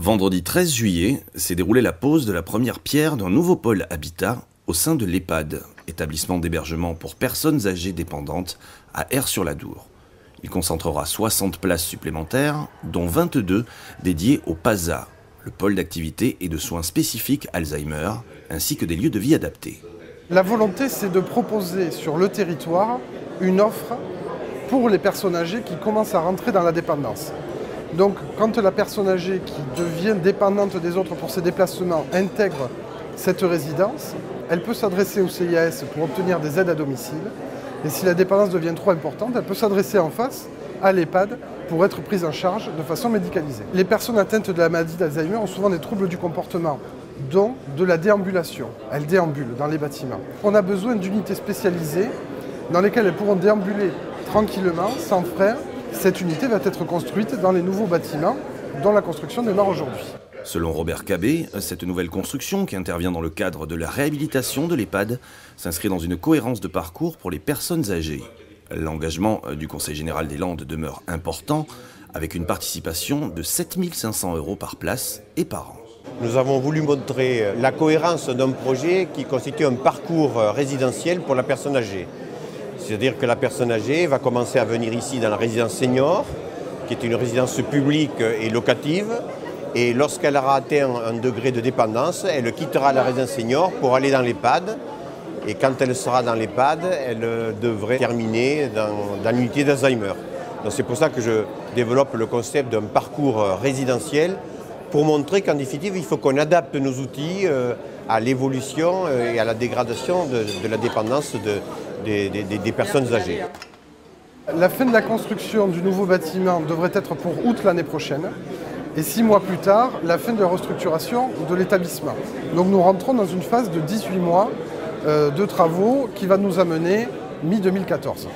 Vendredi 13 juillet s'est déroulée la pose de la première pierre d'un nouveau pôle habitat au sein de l'EHPAD, établissement d'hébergement pour personnes âgées dépendantes à Aire-sur-l'Adour. Il concentrera 60 places supplémentaires, dont 22 dédiées au PASA, le pôle d'activité et de soins spécifiques Alzheimer, ainsi que des lieux de vie adaptés. La volonté, c'est de proposer sur le territoire une offre pour les personnes âgées qui commencent à rentrer dans la dépendance. Donc, quand la personne âgée qui devient dépendante des autres pour ses déplacements intègre cette résidence, elle peut s'adresser au CIAS pour obtenir des aides à domicile. Et si la dépendance devient trop importante, elle peut s'adresser en face à l'EHPAD pour être prise en charge de façon médicalisée. Les personnes atteintes de la maladie d'Alzheimer ont souvent des troubles du comportement, dont de la déambulation. Elles déambulent dans les bâtiments. On a besoin d'unités spécialisées dans lesquelles elles pourront déambuler tranquillement, sans frein. Cette unité va être construite dans les nouveaux bâtiments dont la construction démarre aujourd'hui. Selon Robert Cabé, cette nouvelle construction, qui intervient dans le cadre de la réhabilitation de l'EHPAD, s'inscrit dans une cohérence de parcours pour les personnes âgées. L'engagement du Conseil général des Landes demeure important, avec une participation de 7 500 € par place et par an. Nous avons voulu montrer la cohérence d'un projet qui constitue un parcours résidentiel pour la personne âgée. C'est-à-dire que la personne âgée va commencer à venir ici dans la résidence senior, qui est une résidence publique et locative. Et lorsqu'elle aura atteint un degré de dépendance, elle quittera la résidence senior pour aller dans l'EHPAD. Et quand elle sera dans l'EHPAD, elle devrait terminer dans l'unité d'Alzheimer. Donc c'est pour ça que je développe le concept d'un parcours résidentiel pour montrer qu'en définitive, il faut qu'on adapte nos outils à l'évolution et à la dégradation de la dépendance des personnes âgées. La fin de la construction du nouveau bâtiment devrait être pour août l'année prochaine. Et 6 mois plus tard, la fin de la restructuration de l'établissement. Donc nous rentrons dans une phase de 18 mois de travaux qui va nous amener mi-2014.